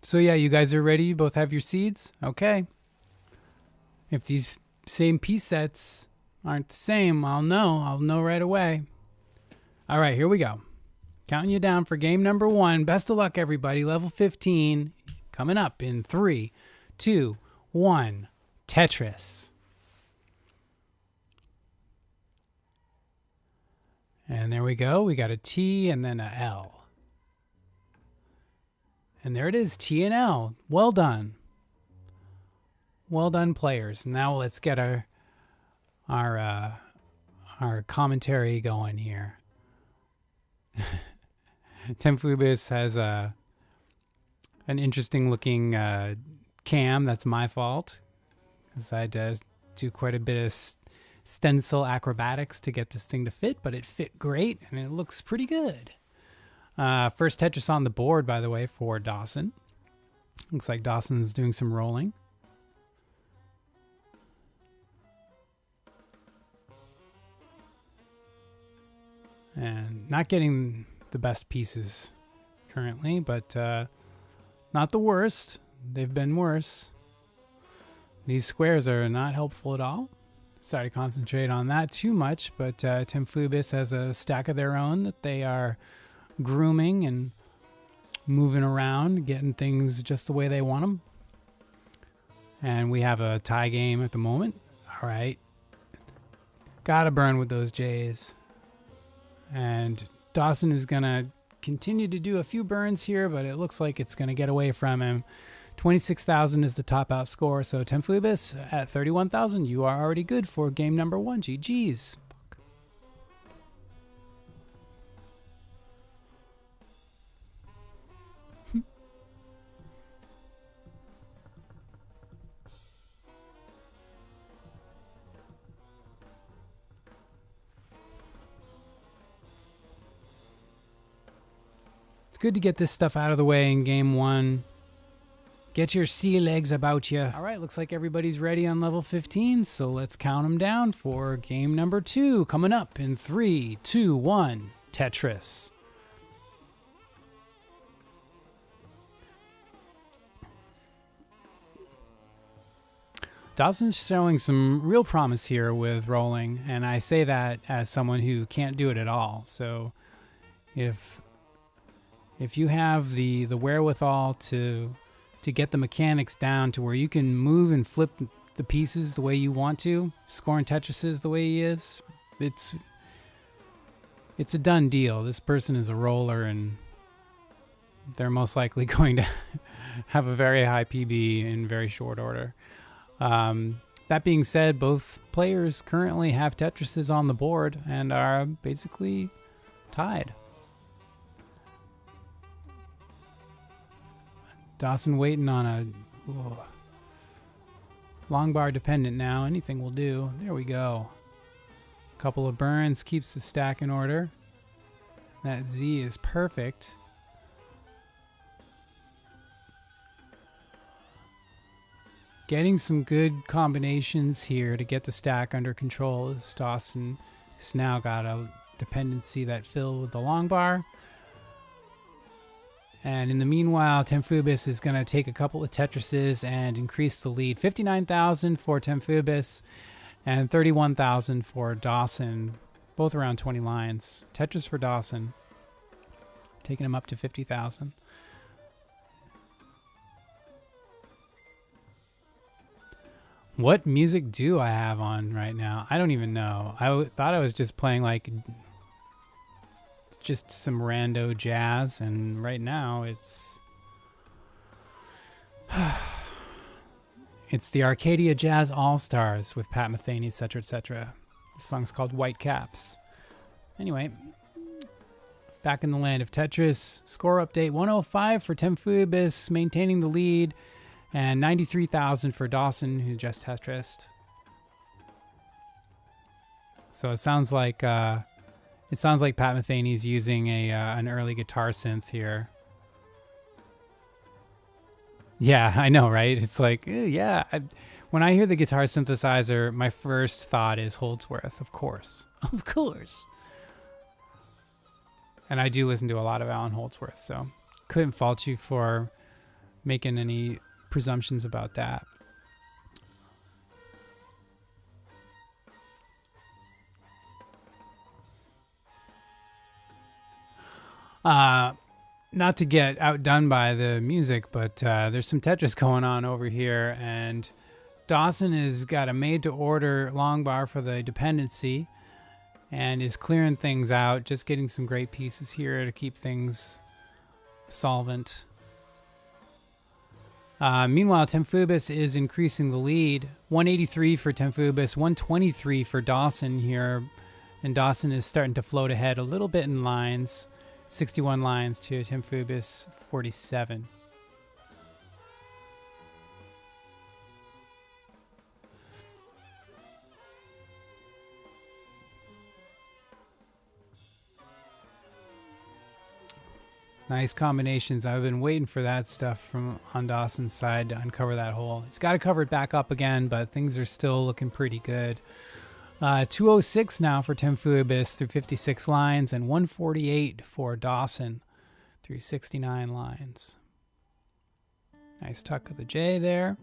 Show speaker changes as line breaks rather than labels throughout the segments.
So yeah, you guys are ready? You both have your seeds? Okay. If these same piece sets aren't the same, I'll know. I'll know right away. All right, here we go. Counting you down for game number 1. Best of luck, everybody. Level 15 coming up in 3, 2, 1. Tetris. And there we go. We got a T and then a L. And there it is, T and L. Well done. Well done, players. Now let's get our commentary going here. TEMPHUiBIS has an interesting looking cam. That's my fault, because I had to do quite a bit of stencil acrobatics to get this thing to fit, but it fit great and it looks pretty good. First Tetris on the board, by the way, for Dawson. Looks like Dawson's doing some rolling. And not getting the best pieces currently, but not the worst. They've been worse. These squares are not helpful at all. Sorry to concentrate on that too much, but TEMPHUiBIS has a stack of their own that they are grooming and moving around, getting things just the way they want them. And we have a tie game at the moment. All right. Gotta burn with those J's. And Dawson is going to continue to do a few burns here, but it looks like it's going to get away from him. 26,000 is the top out score. So TEMPHUiBIS at 31,000, you are already good for game number 1. GG's. It's good to get this stuff out of the way in game 1. Get your sea legs about you. All right, looks like everybody's ready on level 15, so let's count them down for game number 2 coming up in 3, 2, 1. Tetris. Dawson's showing some real promise here with rolling, and I say that as someone who can't do it at all. So if you have the wherewithal to get the mechanics down to where you can move and flip the pieces the way you want to, scoring Tetrises the way he is, it's a done deal. This person is a roller, and they're most likely going to have a very high PB in very short order. That being said, both players currently have Tetrises on the board and are basically tied. Dawson waiting on a long bar dependent now. Anything will do. There we go. Couple of burns keeps the stack in order. That Z is perfect. Getting some good combinations here to get the stack under control as Dawson has now got a dependency that filled with the long bar. And in the meanwhile, TEMPHUiBIS is going to take a couple of Tetrises and increase the lead. 59,000 for TEMPHUiBIS and 31,000 for Dawson. Both around 20 lines. Tetris for Dawson, taking him up to 50,000. What music do I have on right now? I don't even know. I thought I was just playing like just some rando jazz, and right now it's it's the Arcadia Jazz All-Stars with Pat Metheny, etc., etc. The song's called White Caps. Anyway, back in the land of Tetris. Score update: 105 for TEMPHUiBIS, maintaining the lead, and 93,000 for Dawson, who just Tetrised. So it sounds like Pat Metheny's using an early guitar synth here. Yeah, I know, right? It's like, yeah. When I hear the guitar synthesizer, my first thought is Holdsworth, of course. Of course. And I do listen to a lot of Alan Holdsworth, so couldn't fault you for making any presumptions about that. Not to get outdone by the music, but there's some Tetris going on over here, and Dawson has got a made-to-order long bar for the dependency and is clearing things out, just getting some great pieces here to keep things solvent. Meanwhile, TEMPHUiBIS is increasing the lead. 183 for TEMPHUiBIS, 123 for Dawson here, and Dawson is starting to float ahead a little bit in lines. 61 lines to TEMPHUiBIS 47. Nice combinations. I've been waiting for that stuff from on Dawson's side to uncover that hole. He's got to cover it back up again, but things are still looking pretty good. 206 now for TEMPHUiBIS through 56 lines, and 148 for Dawson through 69 lines. Nice tuck of the J there.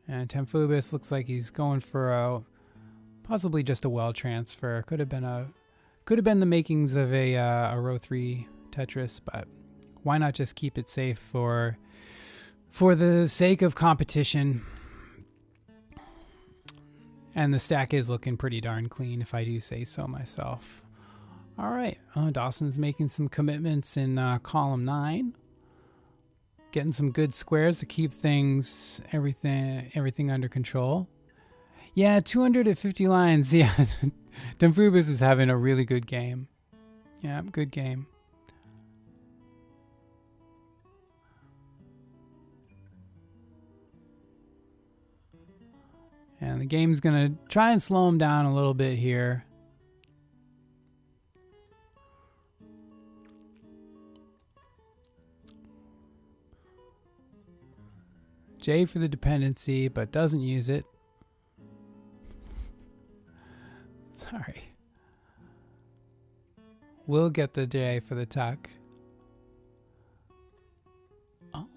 And TEMPHUiBIS looks like he's going for a possibly just a well transfer. Could have been the makings of a row 3 Tetris, but why not just keep it safe for the sake of competition? And the stack is looking pretty darn clean, if I do say so myself. All right, Dawson's making some commitments in column 9. Getting some good squares to keep everything under control. Yeah, 250 lines. Yeah, TEMPHUiBIS is having a really good game. Yeah, good game. And the game's going to try and slow him down a little bit here. J for the dependency, but doesn't use it. Sorry. We'll get the J for the tuck. Oh.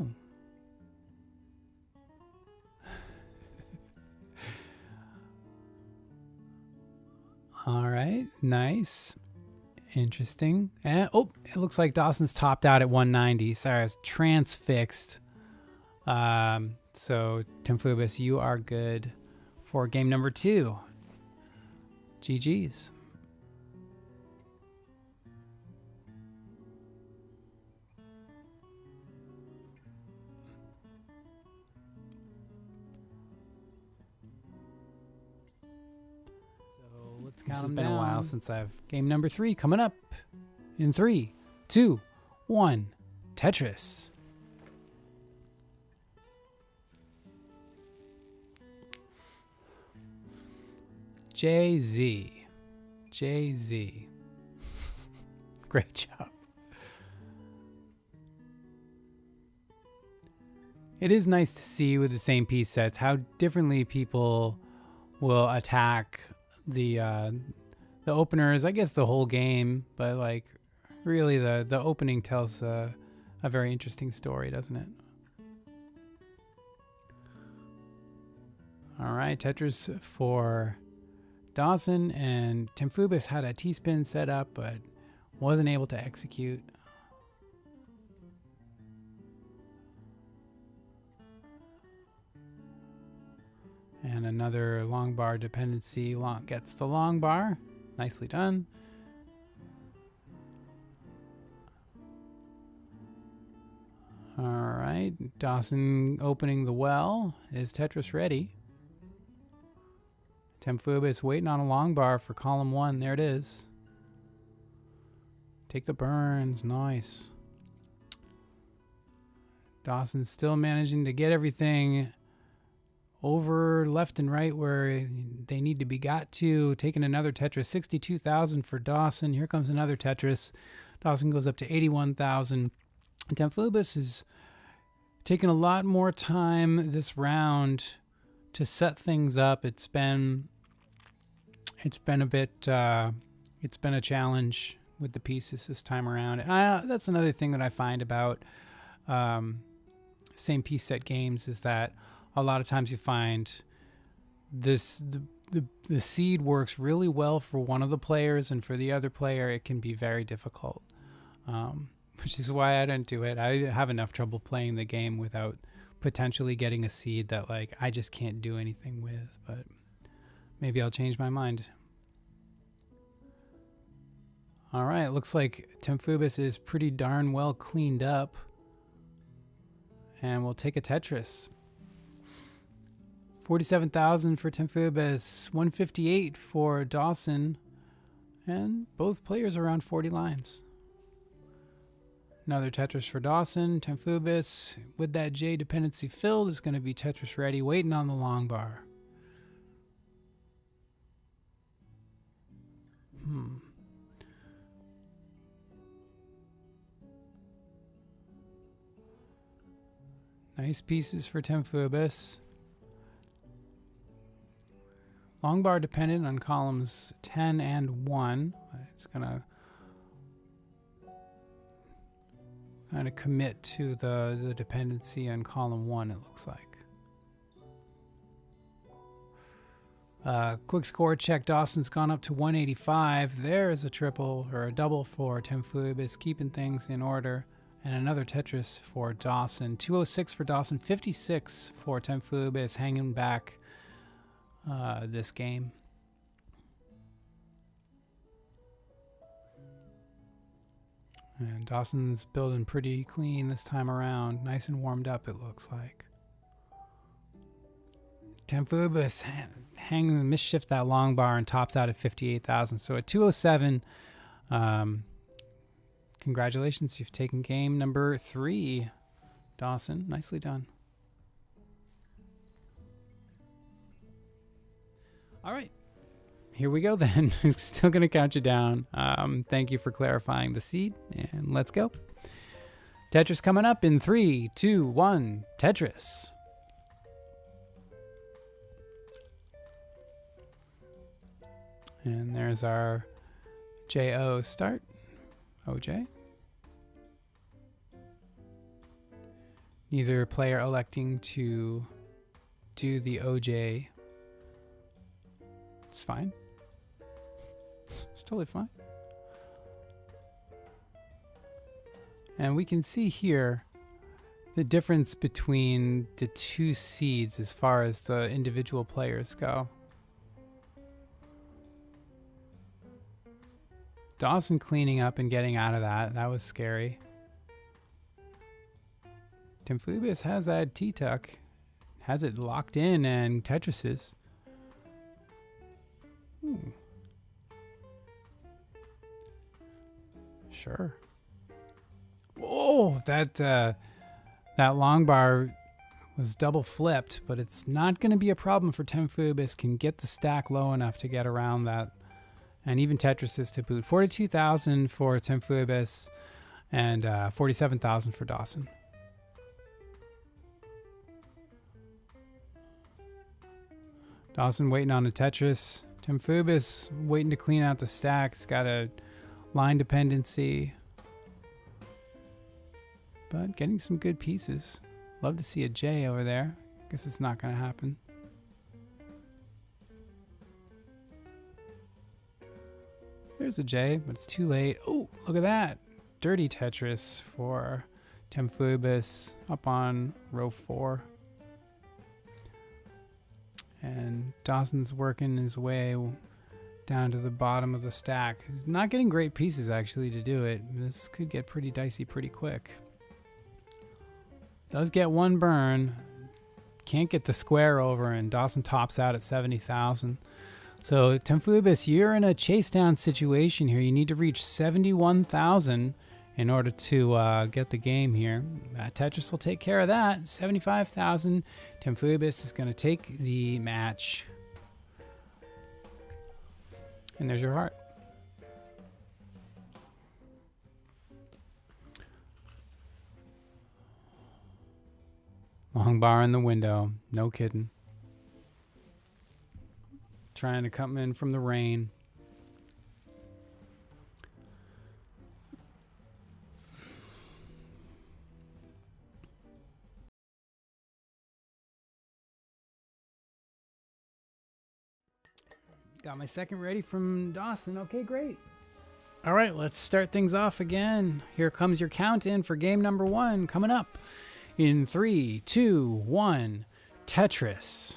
All right, nice. Interesting. And, oh, it looks like Dawson's topped out at 190. Sorry, I was transfixed. So, TEMPHUiBIS, you are good for game number 2. GG's. So let's count them down. It's been a while since I've game number 3 coming up in 3, 2, 1. Tetris. Jay-Z. Jay-Z. Great job. It is nice to see with the same piece sets how differently people will attack the openers. I guess the whole game, but like really the opening tells a very interesting story, doesn't it? All right, Tetris for Dawson, and TEMPHUiBIS had a T-spin set up, but wasn't able to execute. And another long bar dependency gets the long bar. Nicely done. All right, Dawson opening the well. Is Tetris ready? TEMPHUiBIS waiting on a long bar for column 1. There it is. Take the burns. Nice. Dawson's still managing to get everything over left and right where they need to be got to. Taking another Tetris. 62,000 for Dawson. Here comes another Tetris. Dawson goes up to 81,000. TEMPHUiBIS is taking a lot more time this round to set things up. It's been a bit it's been a challenge with the pieces this time around. And that's another thing that I find about same piece set games is that a lot of times you find this the seed works really well for one of the players, and for the other player it can be very difficult, which is why I don't do it. I have enough trouble playing the game without potentially getting a seed that like I just can't do anything with, but maybe I'll change my mind. All right, looks like TEMPHUiBIS is pretty darn well cleaned up. And we'll take a Tetris. 47,000 for TEMPHUiBIS, 158 for Dawson, and both players around 40 lines. Another Tetris for Dawson. TEMPHUiBIS, with that J dependency filled, is going to be Tetris ready, waiting on the long bar. Nice pieces for TEMPHUiBIS. Long bar dependent on columns 10 and 1. It's going to kind of commit to the dependency on column 1, it looks like. Quick score check. Dawson's gone up to 185. There's a triple or a double for TEMPHUiBIS, keeping things in order. And another Tetris for Dawson. 206 for Dawson, 56 for TEMPHUiBIS, hanging back this game. And Dawson's building pretty clean this time around. Nice and warmed up, it looks like. TEMPHUiBIS hanging mischief that long bar and tops out at 58,000. So at 207, congratulations, you've taken game number 3, Dawson. Nicely done. All right, here we go then. Still going to count you down. Thank you for clarifying the seed, and let's go. Tetris coming up in 3, 2, 1, Tetris. And there's our JO start, OJ. Neither player electing to do the OJ. It's fine. It's totally fine. And we can see here the difference between the two seeds as far as the individual players go. Dawson cleaning up and getting out of that. That was scary. TEMPHUiBIS has that T-tuck. Has it locked in and Tetrises. Sure. Whoa, that long bar was double flipped, but it's not going to be a problem for TEMPHUiBIS. Can get the stack low enough to get around that. And even Tetrises to boot. 42,000 for TEMPHUiBIS and 47,000 for Dawson. Dawson waiting on a Tetris. TEMPHUiBIS waiting to clean out the stacks. Got a line dependency. But getting some good pieces. Love to see a J over there. Guess it's not going to happen. There's a J, but it's too late. Oh, look at that. Dirty Tetris for TEMPHUiBIS up on row 4. And Dawson's working his way down to the bottom of the stack. He's not getting great pieces, actually, to do it. This could get pretty dicey pretty quick. Does get one burn. Can't get the square over, and Dawson tops out at 70,000. So TEMPHUiBIS, you're in a chase down situation here. You need to reach 71,000 in order to get the game here. Tetris will take care of that. 75,000. TEMPHUiBIS is going to take the match. And there's your heart. Long bar in the window. No kidding. Trying to come in from the rain. got my second ready from Dawson. Okay, great. All right, let's start things off again. Here comes your count-in for game number 1 coming up in 3, 2, 1, Tetris.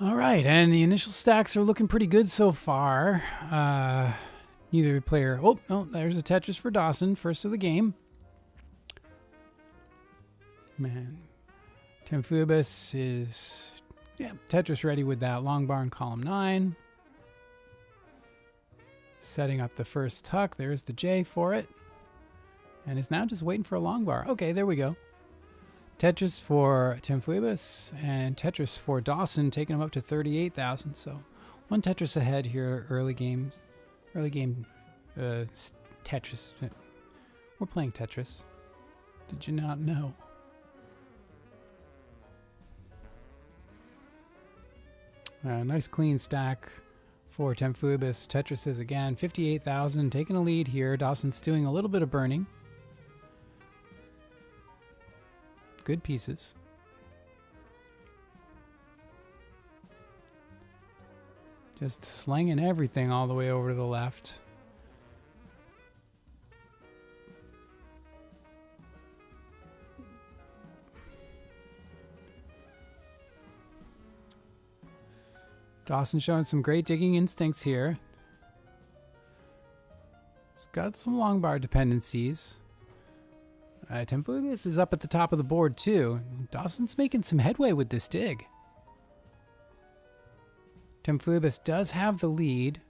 All right, and the initial stacks are looking pretty good so far. Neither player... Oh, no, there's a Tetris for Dawson, first of the game. Man, TEMPHUiBIS is... Yeah, Tetris ready with that long bar in column 9. Setting up the first tuck. There's the J for it. And is now just waiting for a long bar. Okay, there we go. Tetris for TEMPHUiBIS and Tetris for Dawson, taking him up to 38,000. So one Tetris ahead here, early game Tetris. We're playing Tetris. Did you not know? Nice clean stack for TEMPHUiBIS. Tetris is again 58,000, taking a lead here. Dawson's doing a little bit of burning. Good pieces. Just slinging everything all the way over to the left. Dawson showing some great digging instincts here. He's got some long bar dependencies. TEMPHUiBIS is up at the top of the board too. Dawson's making some headway with this dig. TEMPHUiBIS does have the lead.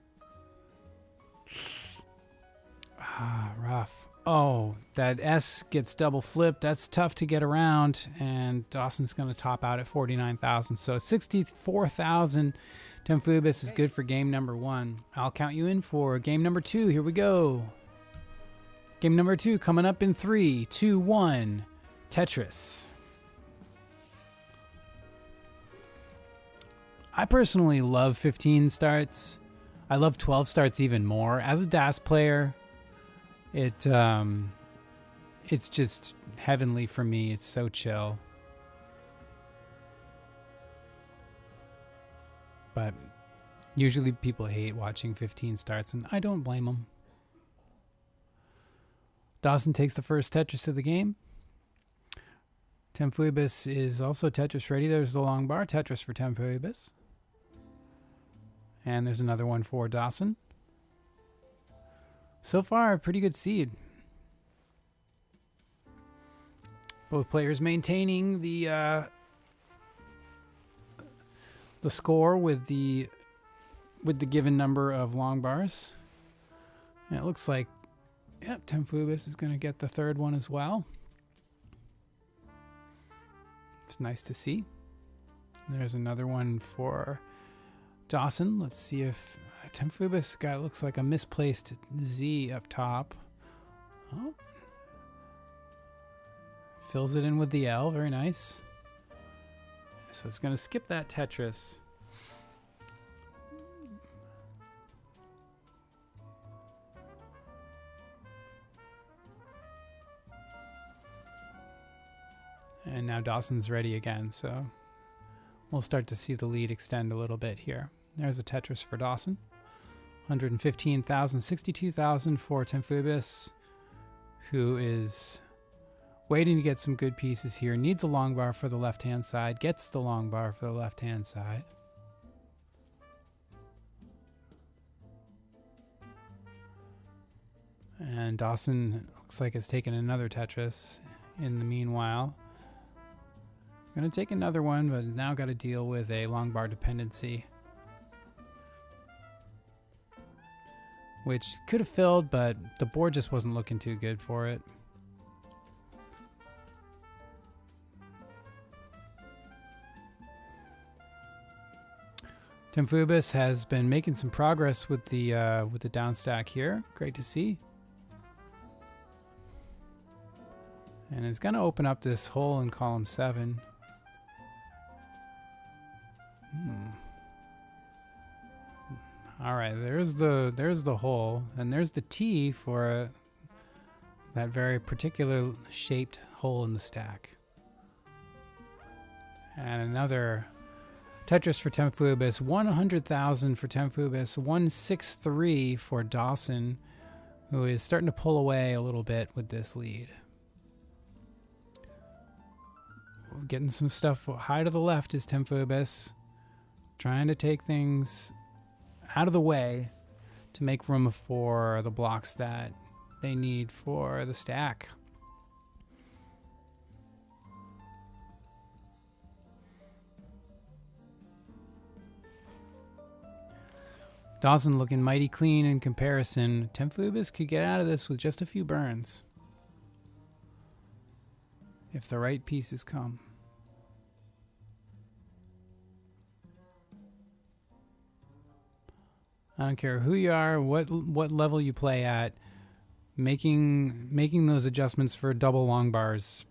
Rough. Oh, that S gets double flipped. That's tough to get around. And Dawson's going to top out at 49,000. So 64,000. TEMPHUiBIS is good for game number 1. I'll count you in for game number 2. Here we go. Game number 2 coming up in 3, 2, 1, Tetris. I personally love 15 starts. I love 12 starts even more. As a DAS player, it's just heavenly for me. It's so chill. But usually people hate watching 15 starts, and I don't blame them. Dawson takes the first Tetris of the game. TEMPHUiBIS is also Tetris ready. There's the long bar. Tetris for TEMPHUiBIS. And there's another one for Dawson. So far, a pretty good seed. Both players maintaining the score with the given number of long bars. And it looks like, yep, TEMPHUiBIS is going to get the third one as well. It's nice to see. And there's another one for Dawson. Let's see if TEMPHUiBIS got, looks like a misplaced Z up top. Oh. Fills it in with the L. Very nice. So it's going to skip that Tetris. And now Dawson's ready again, so we'll start to see the lead extend a little bit here. There's a Tetris for Dawson. 115,000, 62,000 for TEMPHUiBIS, who is waiting to get some good pieces here. Needs a long bar for the left-hand side. Gets the long bar for the left-hand side. And Dawson looks like it's taken another Tetris in the meanwhile. Going to take another one, but now got to deal with a long bar dependency, which could have filled, but the board just wasn't looking too good for it. TEMPHUiBIS has been making some progress with the down stack here. Great to see. And it's going to open up this hole in column 7. right, there's the hole, and there's the T for that very particular shaped hole in the stack. And another Tetris for TEMPHUiBIS, 100,000 for TEMPHUiBIS, 163 for Dawson, who is starting to pull away a little bit with this lead. Getting some stuff high to the left is TEMPHUiBIS, trying to take things out of the way to make room for the blocks that they need for the stack. Dawson looking mighty clean in comparison. TEMPHUiBIS could get out of this with just a few burns if the right pieces come. I don't care who you are, what level you play at. Making those adjustments for double long bars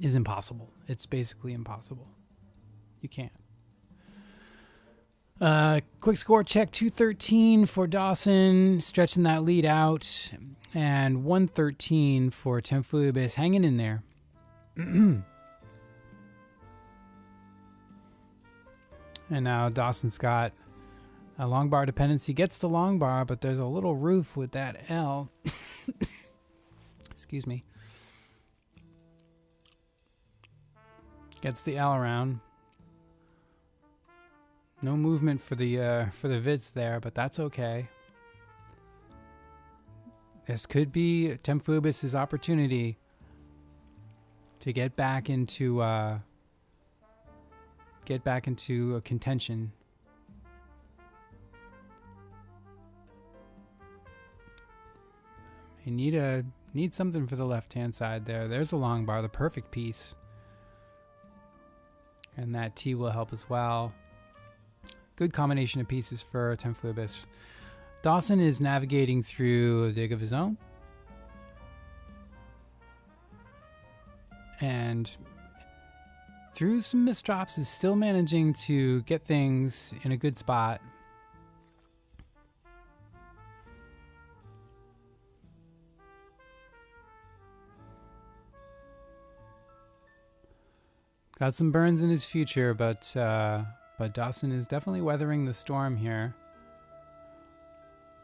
is impossible. It's basically impossible. You can't. Quick score check, 213 for Dawson, stretching that lead out, and 113 for TEMPHUiBIS, hanging in there. And now Dawson's got a long bar dependency, gets the long bar, but there's a little roof with that L. Excuse me. Gets the L around. No movement for the vids there, but that's okay. This could be TEMPHUiBIS' opportunity to get back into a contention. You need something for the left-hand side there. There's a long bar, the perfect piece. And that T will help as well. Good combination of pieces for TEMPHUiBIS. Dawson is navigating through a dig of his own. And through some misdrops is still managing to get things in a good spot. Got some burns in his future, but Dawson is definitely weathering the storm here.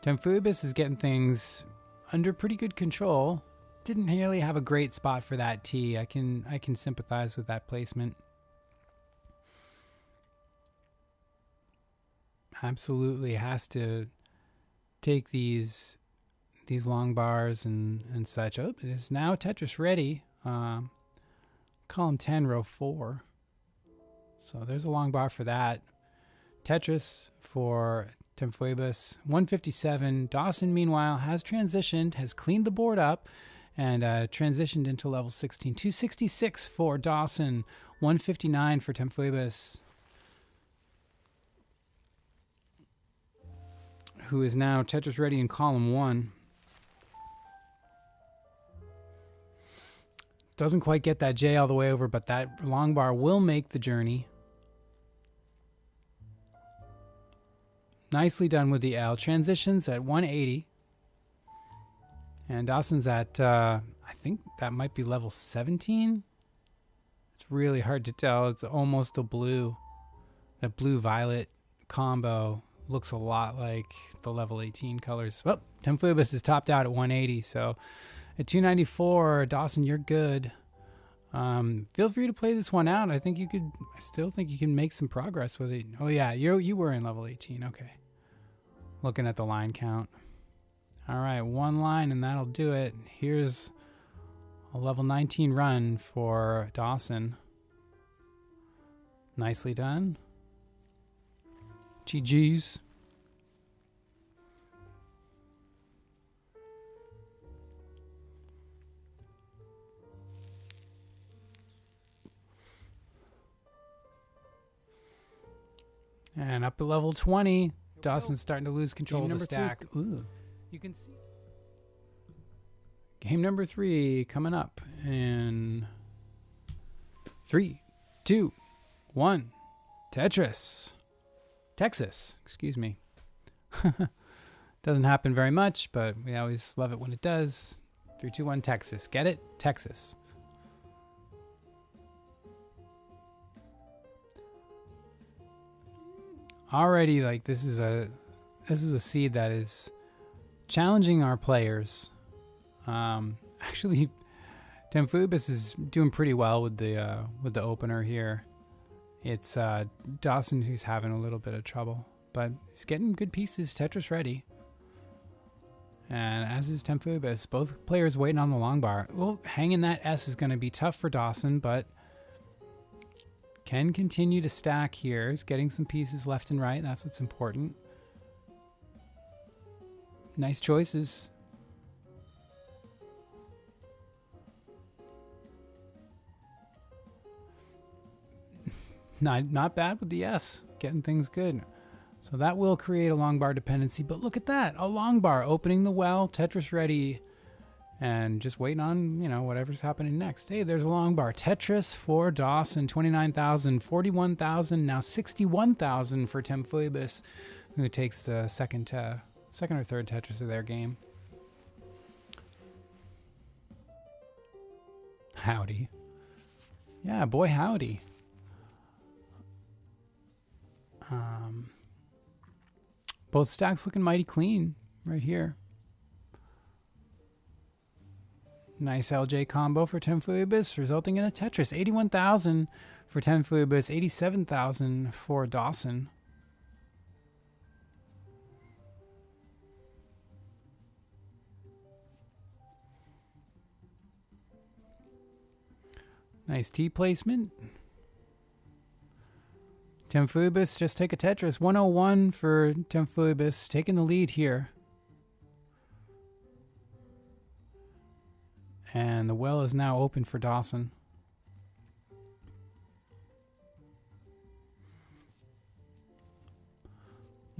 TEMPHUiBIS is getting things under pretty good control. Didn't really have a great spot for that T. I can sympathize with that placement. Absolutely has to take these long bars and such. Oh, it is now Tetris ready. Column 10, row 4. So there's a long bar for that. Tetris for TEMPHUiBIS, 157. Dawson, meanwhile, has transitioned, has cleaned the board up, and transitioned into level 16. 266 for Dawson, 159 for TEMPHUiBIS, who is now Tetris ready in column 1. Doesn't quite get that J all the way over, but that long bar will make the journey. Nicely done with the L. Transitions at 180. And Dawson's at, I think that might be level 17. It's really hard to tell. It's almost a blue. That blue-violet combo looks a lot like the level 18 colors. Well, TEMPHUiBIS is topped out at 180, so at 294, Dawson, you're good. Feel free to play this one out. I still think you can make some progress with it. Oh yeah, you were in level 18. Okay. Looking at the line count. All right, one line and that'll do it. Here's a level 19 run for Dawson. Nicely done. GG's. And up to level 20, Dawson's starting to lose control of the stack. Ooh. You can see game number 3 coming up in 3, 2, 1. Tetris. Texas, excuse me. Doesn't happen very much, but we always love it when it does. 3, 2, 1, Texas. Get it? Texas. Already, like, this is a seed that is challenging our players. Actually, TEMPHUiBIS is doing pretty well with the opener here. It's Dawson who's having a little bit of trouble, but he's getting good pieces. Tetris ready. And as is TEMPHUiBIS, both players waiting on the long bar. Well, hanging that S is going to be tough for Dawson, but can continue to stack here. He's getting some pieces left and right. That's what's important. Nice choices. Not bad with the S. Getting things good. So that will create a long bar dependency, but look at that, a long bar opening the well, Tetris ready, and just waiting on, you know, whatever's happening next. Hey, there's a long bar. Tetris for Dawson, 29,000, 41,000, now 61,000 for TEMPHUiBIS, who takes the second or third Tetris of their game. Howdy. Yeah, boy, howdy. Both stacks looking mighty clean right here. Nice LJ combo for TEMPHUiBIS, resulting in a Tetris. 81,000 for TEMPHUiBIS, 87,000 for Dawson. Nice T placement. TEMPHUiBIS just take a Tetris. 101 for TEMPHUiBIS, taking the lead here. And the well is now open for Dawson.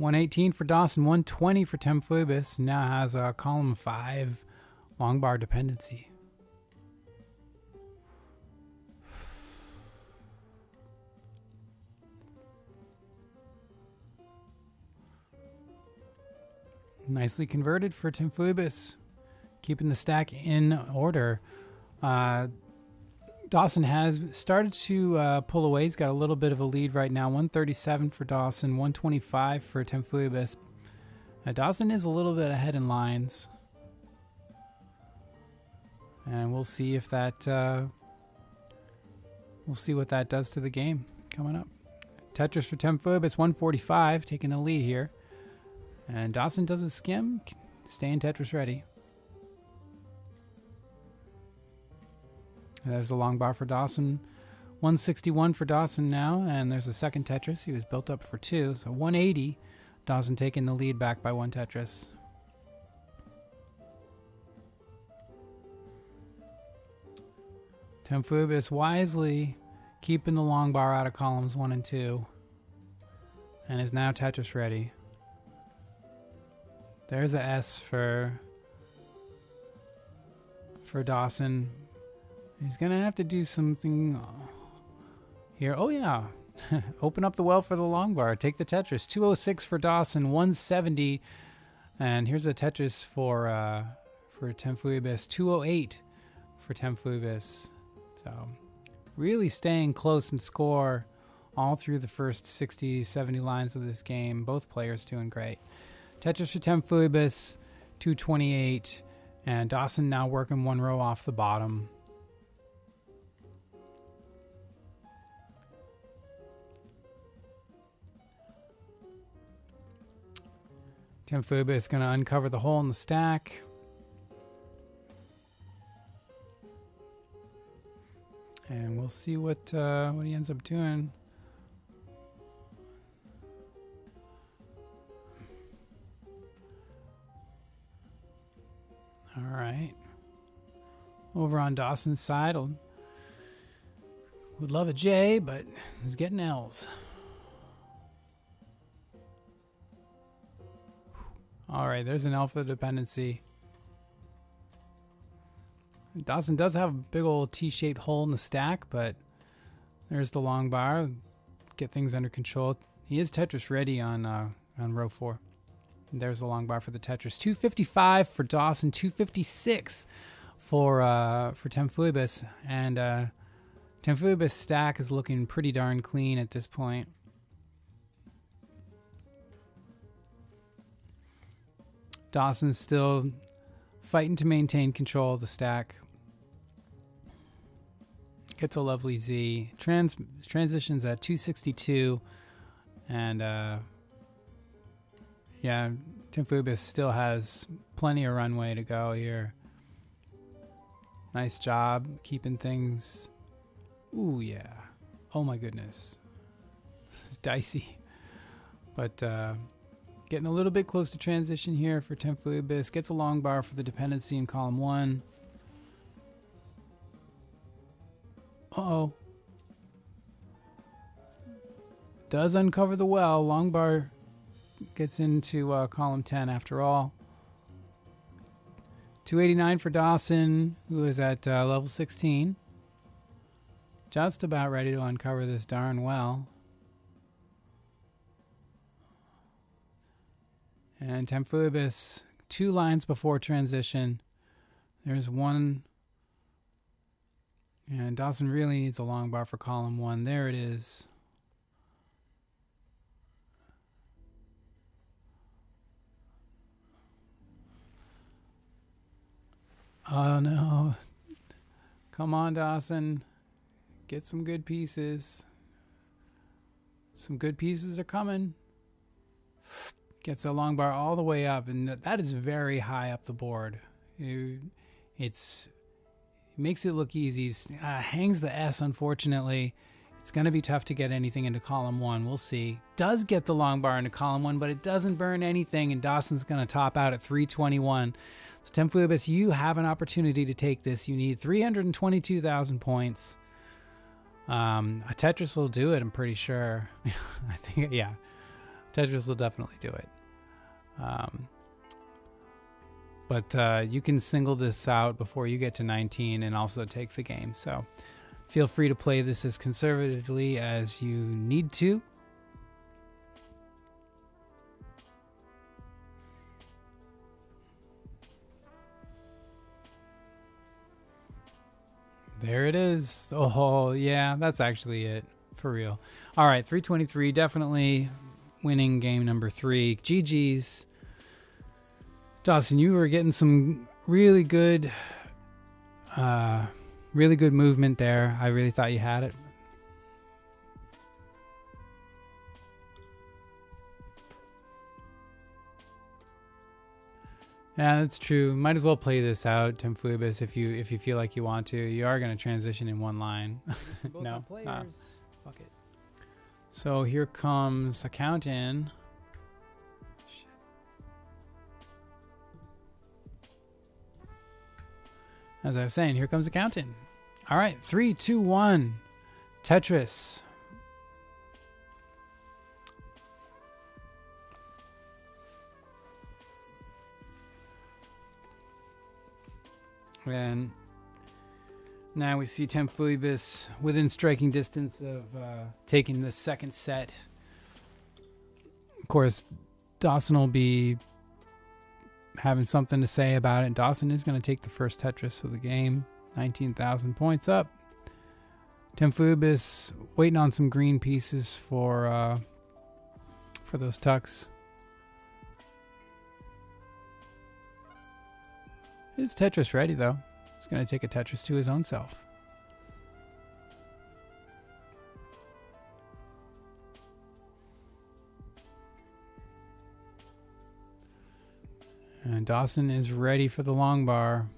$118 for Dawson, $120 for TEMPHUiBIS. Now has a column 5 long bar dependency. Nicely converted for TEMPHUiBIS, keeping the stack in order. Dawson has started to pull away. He's got a little bit of a lead right now. 137 for Dawson, 125 for TEMPHUiBIS. Dawson is a little bit ahead in lines, and we'll see if that we'll see what that does to the game coming up. Tetris for TEMPHUiBIS, 145, taking the lead here. And Dawson does a skim, staying Tetris ready. There's the long bar for Dawson. 161 for Dawson now, and there's a second Tetris. He was built up for 2, so 180. Dawson taking the lead back by 1 Tetris. TEMPHUiBIS wisely keeping the long bar out of columns 1 and 2, and is now Tetris ready. There's a S for Dawson. He's going to have to do something here. Oh, yeah. Open up the well for the long bar. Take the Tetris. 206 for Dawson, 170. And here's a Tetris for TEMPHUiBIS. 208 for TEMPHUiBIS. So really staying close in score all through the first 60, 70 lines of this game. Both players doing great. Tetris for TEMPHUiBIS, 228, and Dawson now working 1 row off the bottom. TEMPHUiBIS is going to uncover the hole in the stack. And we'll see what he ends up doing. All right. Over on Dawson's side, would love a J, but he's getting L's. All right, there's an alpha dependency. Dawson does have a big old T-shaped hole in the stack, but there's the long bar. Get things under control. He is Tetris ready on row 4. There's a long bar for the Tetris. 255 for Dawson. 256 for TEMPHUiBIS. And TEMPHUiBIS stack is looking pretty darn clean at this point. Dawson's still fighting to maintain control of the stack. Gets a lovely Z. Transitions at 262. And yeah, TEMPHUiBIS still has plenty of runway to go here. Nice job keeping things. Ooh, yeah. Oh my goodness. It's dicey. But getting a little bit close to transition here for TEMPHUiBIS. Gets a long bar for the dependency in column 1. Uh-oh. Does uncover the well. Long bar gets into column 10 after all. 289 for Dawson, who is at level 16. Just about ready to uncover this darn well. And TEMPHUiBIS, 2 lines before transition. There's one. And Dawson really needs a long bar for column 1. There it is. Oh no. Come on, Dawson. Get some good pieces. Some good pieces are coming. Gets a long bar all the way up, and that is very high up the board. It makes it look easy. Hangs the S, unfortunately. It's going to be tough to get anything into column 1. We'll see. Does get the long bar into column 1, but it doesn't burn anything, and Dawson's going to top out at 321. So TEMPHUiBIS, you have an opportunity to take this. You need 322,000 points. A Tetris will do it, I'm pretty sure. I think, yeah. Tetris will definitely do it. But you can single this out before you get to 19 and also take the game. So feel free to play this as conservatively as you need to. There it is. Oh, yeah, that's actually it. For real. All right, 323, definitely winning game number 3. GG's. Dawson, you were getting some really good movement there. I really thought you had it. Yeah, that's true. Might as well play this out, TEMPHUiBIS, if you feel like you want to. You are going to transition in one line. No, fuck it. So here comes a count in. Shit. As I was saying, here comes a count in. All right, 3, 2, 1. Tetris. And now we see TEMPHUiBIS within striking distance of taking the second set. Of course, Dawson will be having something to say about it. Dawson is going to take the first Tetris of the game. 19,000 points up. TEMPHUiBIS waiting on some green pieces for those tucks. Is Tetris ready, though? He's going to take a Tetris to his own self. And Dawson is ready for the long bar.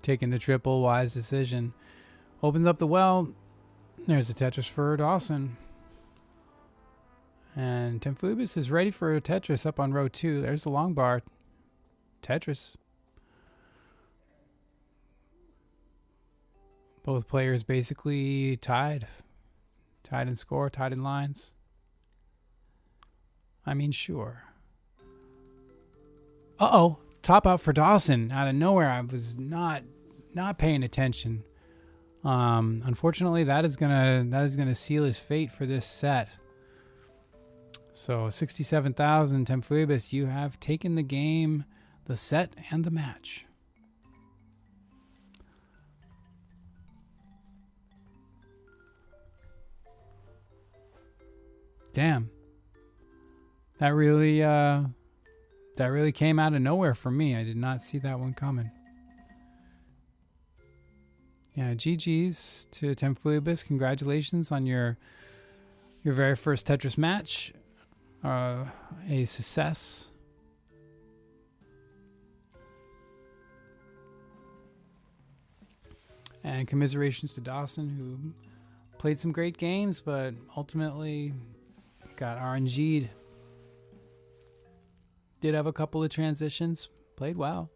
Taking the triple, wise decision. Opens up the well. There's a Tetris for Dawson. And TEMPHUiBIS is ready for a Tetris up on row 2. There's the long bar. Tetris. Both players basically tied. Tied in score, tied in lines. I mean, sure. Uh-oh. Top out for Dawson. Out of nowhere. I was not paying attention Unfortunately, that is gonna seal his fate for this set. So 67,000, TEMPHUiBIS, you have taken the game, the set, and the match. Damn. That really came out of nowhere for me. I did not see that one coming. Yeah, GG's to TEMPHUiBIS. Congratulations on your very first Tetris match. A success. And commiserations to Dawson, who played some great games, but ultimately got RNG'd. Did have a couple of transitions. Played well.